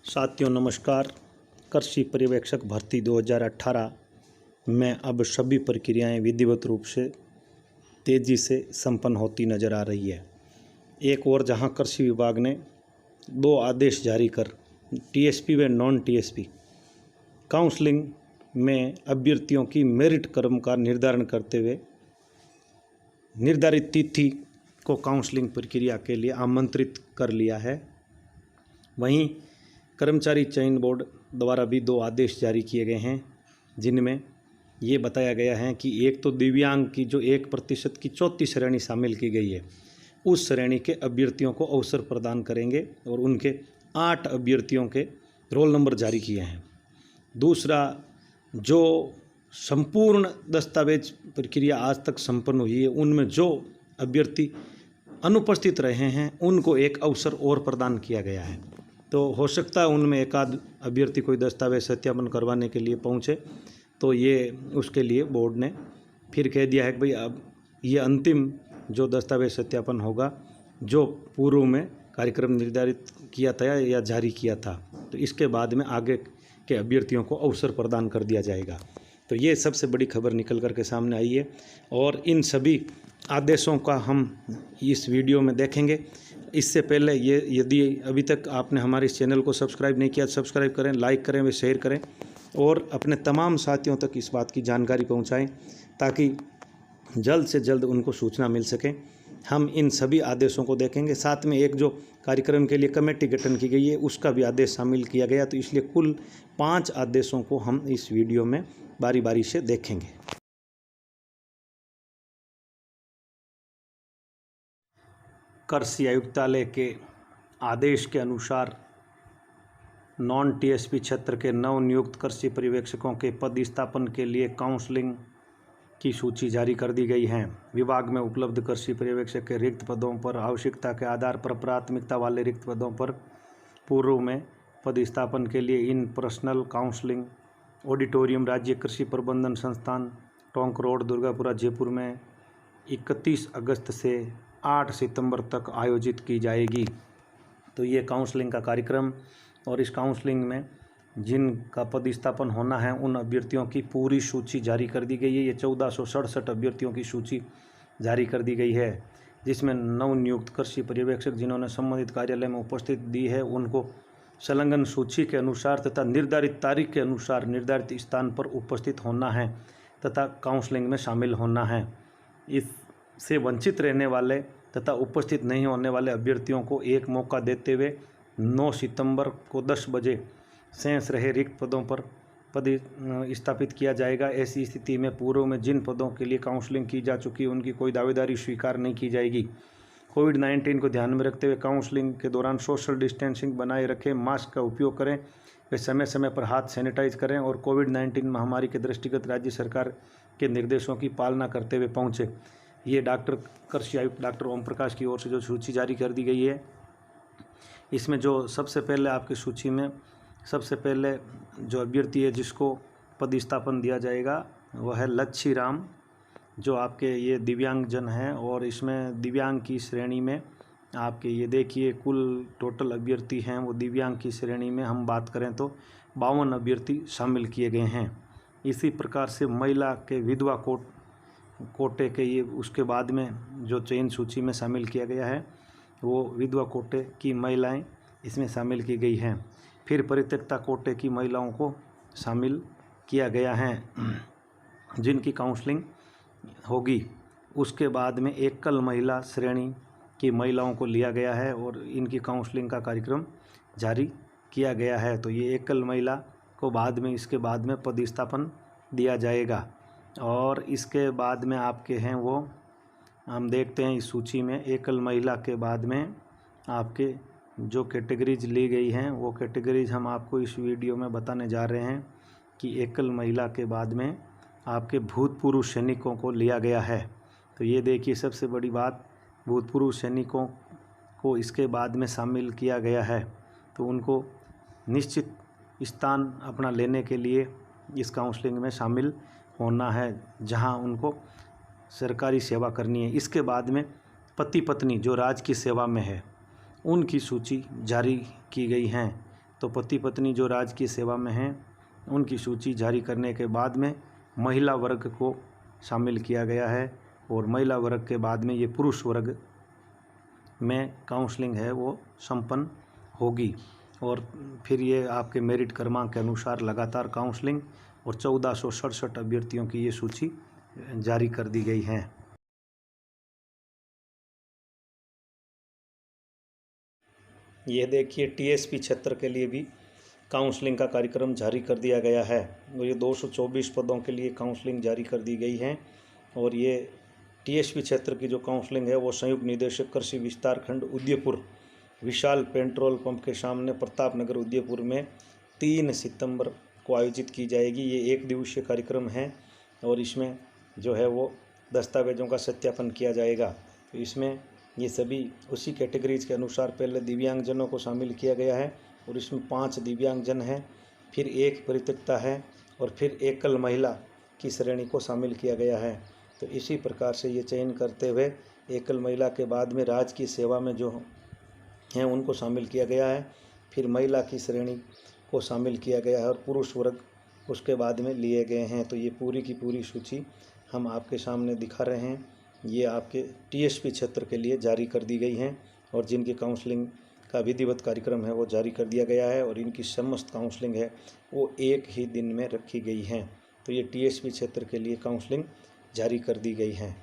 साथियों नमस्कार। कृषि पर्यवेक्षक भर्ती 2018 में अब सभी प्रक्रियाएं विधिवत रूप से तेज़ी से संपन्न होती नज़र आ रही है। एक और जहां कृषि विभाग ने 2 आदेश जारी कर टीएसपी व नॉन टीएसपी काउंसलिंग में अभ्यर्थियों की मेरिट क्रम का निर्धारण करते हुए निर्धारित तिथि को काउंसलिंग प्रक्रिया के लिए आमंत्रित कर लिया है। वहीं कर्मचारी चयन बोर्ड द्वारा भी 2 आदेश जारी किए गए हैं, जिनमें ये बताया गया है कि एक तो दिव्यांग की जो 1% की चौथी श्रेणी शामिल की गई है, उस श्रेणी के अभ्यर्थियों को अवसर प्रदान करेंगे और उनके 8 अभ्यर्थियों के रोल नंबर जारी किए हैं। दूसरा, जो संपूर्ण दस्तावेज प्रक्रिया आज तक संपन्न हुई है, उनमें जो अभ्यर्थी अनुपस्थित रहे हैं उनको एक अवसर और प्रदान किया गया है। तो हो सकता है उनमें एक आध अभ्यर्थी कोई दस्तावेज सत्यापन करवाने के लिए पहुँचे, तो ये उसके लिए बोर्ड ने फिर कह दिया है कि भाई अब ये अंतिम जो दस्तावेज सत्यापन होगा जो पूर्व में कार्यक्रम निर्धारित किया था या जारी किया था, तो इसके बाद में आगे के अभ्यर्थियों को अवसर प्रदान कर दिया जाएगा। तो ये सबसे बड़ी खबर निकल कर के सामने आई है और इन सभी आदेशों का हम इस वीडियो में देखेंगे। इससे पहले ये यदि अभी तक आपने हमारे इस चैनल को सब्सक्राइब नहीं किया, सब्सक्राइब करें, लाइक करें व शेयर करें और अपने तमाम साथियों तक इस बात की जानकारी पहुंचाएं ताकि जल्द से जल्द उनको सूचना मिल सके। हम इन सभी आदेशों को देखेंगे। साथ में एक जो कार्यक्रम के लिए कमेटी गठन की गई है उसका भी आदेश शामिल किया गया, तो इसलिए कुल 5 आदेशों को हम इस वीडियो में बारी बारी से देखेंगे। कृषि आयुक्तालय के आदेश के अनुसार नॉन टीएसपी क्षेत्र के नवनियुक्त कृषि पर्यवेक्षकों के पदस्थापन के लिए काउंसलिंग की सूची जारी कर दी गई है। विभाग में उपलब्ध कृषि पर्यवेक्षक के रिक्त पदों पर आवश्यकता के आधार पर प्राथमिकता वाले रिक्त पदों पर पूर्व में पदस्थापन के लिए इन पर्सनल काउंसलिंग ऑडिटोरियम राज्य कृषि प्रबंधन संस्थान टोंक रोड दुर्गापुरा जयपुर में 31 अगस्त से 8 सितंबर तक आयोजित की जाएगी। तो ये काउंसलिंग का कार्यक्रम और इस काउंसलिंग में जिनका पदस्थापन होना है उन अभ्यर्थियों की पूरी सूची जारी कर दी गई है। ये 1467 अभ्यर्थियों की सूची जारी कर दी गई है, जिसमें नवनियुक्त कृषि पर्यवेक्षक जिन्होंने संबंधित कार्यालय में उपस्थित दी है उनको संलग्न सूची के अनुसार तथा निर्धारित तारीख के अनुसार निर्धारित स्थान पर उपस्थित होना है तथा काउंसलिंग में शामिल होना है। इससे वंचित रहने वाले तथा उपस्थित नहीं होने वाले अभ्यर्थियों को एक मौका देते हुए 9 सितंबर को 10 बजे शेष रहे रिक्त पदों पर स्थापित किया जाएगा। ऐसी स्थिति में पूर्व में जिन पदों के लिए काउंसलिंग की जा चुकी है उनकी कोई दावेदारी स्वीकार नहीं की जाएगी। कोविड-19 को ध्यान में रखते हुए काउंसलिंग के दौरान सोशल डिस्टेंसिंग बनाए रखें, मास्क का उपयोग करें, वे समय समय पर हाथ सैनिटाइज करें और कोविड-19 महामारी के दृष्टिगत राज्य सरकार के निर्देशों की पालना करते हुए पहुँचे। ये कृषि आयुक्त डॉक्टर ओम प्रकाश की ओर से जो सूची जारी कर दी गई है, इसमें जो सबसे पहले आपकी सूची में सबसे पहले जो अभ्यर्थी है जिसको पदस्थापन दिया जाएगा वह है लच्छी राम, जो आपके ये दिव्यांगजन हैं और इसमें दिव्यांग की श्रेणी में आपके ये देखिए कुल टोटल अभ्यर्थी हैं वो दिव्यांग की श्रेणी में हम बात करें तो 52 अभ्यर्थी शामिल किए गए हैं। इसी प्रकार से महिला के विधवा कोटे के ये उसके बाद में जो चयन सूची में शामिल किया गया है वो विधवा कोटे की महिलाएं इसमें शामिल की गई हैं। फिर परित्यक्ता कोटे की महिलाओं को शामिल किया गया है जिनकी काउंसलिंग होगी। उसके बाद में एकल महिला श्रेणी की महिलाओं को लिया गया है और इनकी काउंसलिंग का कार्यक्रम जारी किया गया है। तो ये एकल महिला को बाद में इसके बाद में पदस्थापन दिया जाएगा और इसके बाद में आपके हैं वो हम देखते हैं इस सूची में एकल महिला के बाद में आपके जो कैटेगरीज ली गई हैं वो कैटेगरीज हम आपको इस वीडियो में बताने जा रहे हैं कि एकल महिला के बाद में आपके भूतपूर्व सैनिकों को लिया गया है। तो ये देखिए सबसे बड़ी बात, भूतपूर्व सैनिकों को इसके बाद में शामिल किया गया है। तो उनको निश्चित स्थान अपना लेने के लिए इस काउंसलिंग में शामिल होना है जहां उनको सरकारी सेवा करनी है। इसके बाद में पति पत्नी जो राज्य की सेवा में है उनकी सूची जारी की गई हैं। तो पति पत्नी जो राजकीय सेवा में हैं उनकी सूची जारी करने के बाद में महिला वर्ग को शामिल किया गया है, और महिला वर्ग के बाद में ये पुरुष वर्ग में काउंसलिंग है वो संपन्न होगी। और फिर ये आपके मेरिट क्रमांक के अनुसार लगातार काउंसलिंग, और 1467 अभ्यर्थियों की ये सूची जारी कर दी गई है। यह देखिए टीएसपी क्षेत्र के लिए भी काउंसलिंग का कार्यक्रम जारी कर दिया गया है, और ये 224 पदों के लिए काउंसलिंग जारी कर दी गई है। और ये टीएसपी क्षेत्र की जो काउंसलिंग है वो संयुक्त निदेशक कृषि विस्तार खंड उदयपुर विशाल पेट्रोल पंप के सामने प्रताप नगर उदयपुर में 3 सितंबर को आयोजित की जाएगी। ये 1 दिवसीय कार्यक्रम है, और इसमें जो है वो दस्तावेज़ों का सत्यापन किया जाएगा। तो इसमें ये सभी उसी कैटेगरीज के अनुसार पहले दिव्यांगजनों को शामिल किया गया है, और इसमें 5 दिव्यांगजन हैं, फिर 1 परित्यक्ता है, और फिर एकल महिला की श्रेणी को शामिल किया गया है। तो इसी प्रकार से ये चयन करते हुए एकल महिला के बाद में राजकीय सेवा में जो हैं उनको शामिल किया गया है, फिर महिला की श्रेणी को शामिल किया गया है, और पुरुष वर्ग उसके बाद में लिए गए हैं। तो ये पूरी की पूरी सूची हम आपके सामने दिखा रहे हैं। ये आपके टीएसपी क्षेत्र के लिए जारी कर दी गई हैं, और जिनकी काउंसलिंग का विधिवत कार्यक्रम है वो जारी कर दिया गया है, और इनकी समस्त काउंसलिंग है वो एक ही दिन में रखी गई हैं। तो ये टीएसपी क्षेत्र के लिए काउंसलिंग जारी कर दी गई है।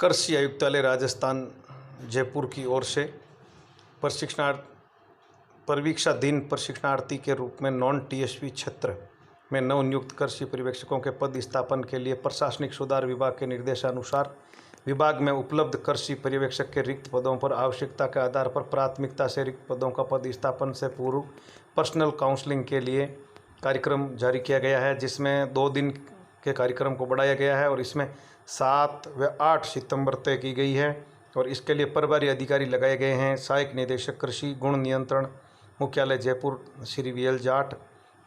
कृषि आयुक्तालय राजस्थान जयपुर की ओर से परीक्षाधीन प्रशिक्षणार्थी के रूप में नॉन टीएसपी क्षेत्र में नवनियुक्त कृषि पर्यवेक्षकों के पद स्थापन के लिए प्रशासनिक सुधार विभाग के निर्देशानुसार विभाग में उपलब्ध कृषि पर्यवेक्षक के रिक्त पदों पर आवश्यकता के आधार पर प्राथमिकता से रिक्त पदों का पद स्थापन से पूर्व पर्सनल काउंसलिंग के लिए कार्यक्रम जारी किया गया है, जिसमें 2 दिन के कार्यक्रम को बढ़ाया गया है, और इसमें 7 व 8 सितंबर तय की गई है। और इसके लिए प्रभारी अधिकारी लगाए गए हैं सहायक निदेशक कृषि गुण नियंत्रण मुख्यालय जयपुर श्री VL जाट,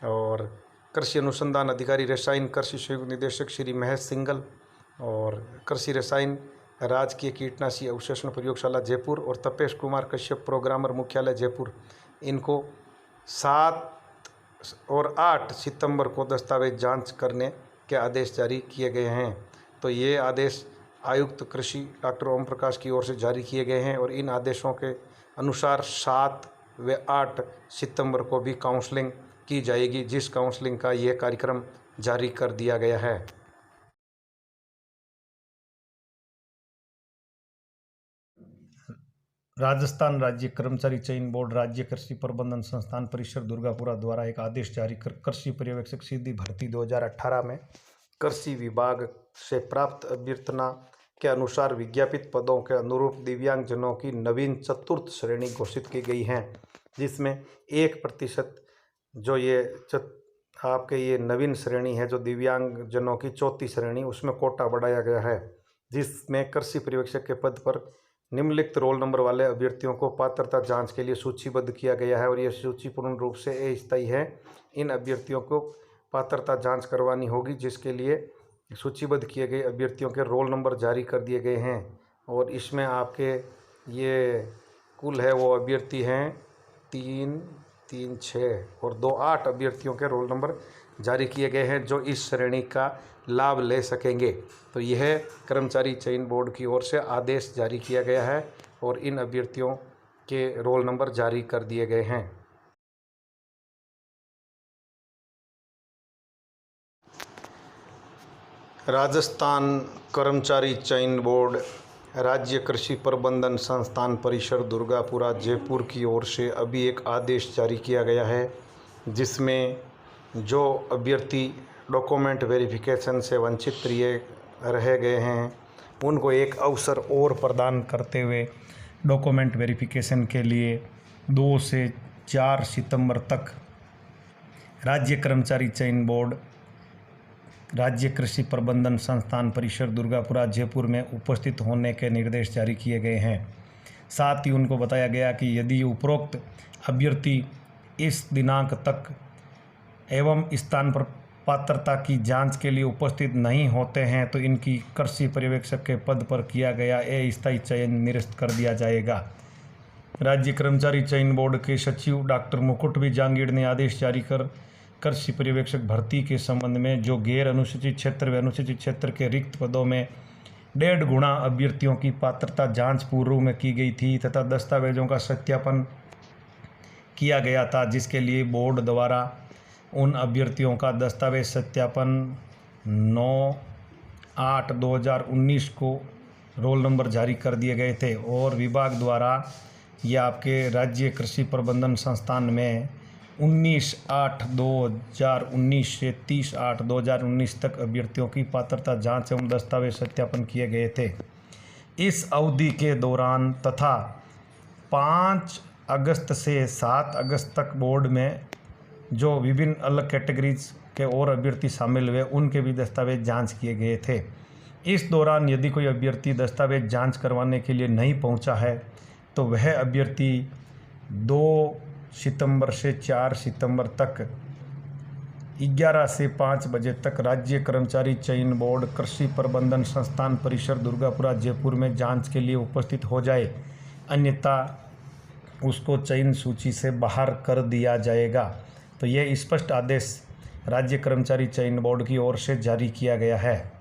और कृषि अनुसंधान अधिकारी रसायन कृषि संयुक्त निदेशक श्री महेश सिंगल, और कृषि रसायन राजकीय कीटनाशी अवशेषण प्रयोगशाला जयपुर, और तपेश कुमार कश्यप प्रोग्रामर मुख्यालय जयपुर। इनको 7 और 8 सितंबर को दस्तावेज जांच करने के आदेश जारी किए गए हैं। तो ये आदेश आयुक्त कृषि डॉक्टर ओम प्रकाश की ओर से जारी किए गए हैं, और इन आदेशों के अनुसार 7 व 8 सितंबर को भी काउंसलिंग की जाएगी, जिस काउंसलिंग का ये कार्यक्रम जारी कर दिया गया है। राजस्थान राज्य कर्मचारी चयन बोर्ड राज्य कृषि प्रबंधन संस्थान परिसर दुर्गापुरा द्वारा एक आदेश जारी कर कृषि पर्यवेक्षक सीधी भर्ती 2018 में कृषि विभाग से प्राप्त अभ्यर्थना के अनुसार विज्ञापित पदों के अनुरूप दिव्यांगजनों की नवीन 4th श्रेणी घोषित की गई हैं, जिसमें 1% जो ये आपके ये नवीन श्रेणी है जो दिव्यांगजनों की 4थी श्रेणी, उसमें कोटा बढ़ाया गया है, जिसमें कृषि पर्यवेक्षक के पद पर निम्नलिखित रोल नंबर वाले अभ्यर्थियों को पात्रता जांच के लिए सूचीबद्ध किया गया है, और यह सूची पूर्ण रूप से अस्थायी है। इन अभ्यर्थियों को पात्रता जांच करवानी होगी, जिसके लिए सूचीबद्ध किए गए अभ्यर्थियों के रोल नंबर जारी कर दिए गए हैं, और इसमें आपके ये कुल है वो अभ्यर्थी हैं 3, 3, 6 और 2, 8 अभ्यर्थियों के रोल नंबर जारी किए गए हैं जो इस श्रेणी का लाभ ले सकेंगे। तो यह कर्मचारी चयन बोर्ड की ओर से आदेश जारी किया गया है, और इन अभ्यर्थियों के रोल नंबर जारी कर दिए गए हैं। राजस्थान कर्मचारी चयन बोर्ड राज्य कृषि प्रबंधन संस्थान परिसर दुर्गापुरा जयपुर की ओर से अभी एक आदेश जारी किया गया है, जिसमें जो अभ्यर्थी डॉक्यूमेंट वेरिफिकेशन से वंचित रह गए हैं उनको एक अवसर और प्रदान करते हुए डॉक्यूमेंट वेरिफिकेशन के लिए 2 से 4 सितंबर तक राज्य कर्मचारी चयन बोर्ड राज्य कृषि प्रबंधन संस्थान परिसर दुर्गापुरा जयपुर में उपस्थित होने के निर्देश जारी किए गए हैं। साथ ही उनको बताया गया कि यदि उपरोक्त अभ्यर्थी इस दिनांक तक एवं स्थान पर पात्रता की जांच के लिए उपस्थित नहीं होते हैं तो इनकी कृषि पर्यवेक्षक के पद पर किया गया अस्थायी चयन निरस्त कर दिया जाएगा। राज्य कर्मचारी चयन बोर्ड के सचिव डॉक्टर मुकुट बी जांगीड़ ने आदेश जारी कर कृषि पर्यवेक्षक भर्ती के संबंध में जो गैर अनुसूचित क्षेत्र व अनुसूचित क्षेत्र के रिक्त पदों में 1.5 गुना अभ्यर्थियों की पात्रता जांच पूर्व में की गई थी तथा दस्तावेजों का सत्यापन किया गया था, जिसके लिए बोर्ड द्वारा उन अभ्यर्थियों का दस्तावेज सत्यापन 9/8/2019 को रोल नंबर जारी कर दिए गए थे और विभाग द्वारा यह आपके राज्य कृषि प्रबंधन संस्थान में 19/8/2019 से 30/8/2019 तक अभ्यर्थियों की पात्रता जांच एवं दस्तावेज सत्यापन किए गए थे। इस अवधि के दौरान तथा 5 अगस्त से 7 अगस्त तक बोर्ड में जो विभिन्न अलग कैटेगरीज के और अभ्यर्थी शामिल हुए उनके भी दस्तावेज जांच किए गए थे। इस दौरान यदि कोई अभ्यर्थी दस्तावेज जांच करवाने के लिए नहीं पहुंचा है तो वह अभ्यर्थी 2 सितंबर से 4 सितंबर तक 11 से 5 बजे तक राज्य कर्मचारी चयन बोर्ड कृषि प्रबंधन संस्थान परिसर दुर्गापुरा जयपुर में जांच के लिए उपस्थित हो जाए, अन्यथा उसको चयन सूची से बाहर कर दिया जाएगा। तो यह स्पष्ट आदेश राज्य कर्मचारी चयन बोर्ड की ओर से जारी किया गया है।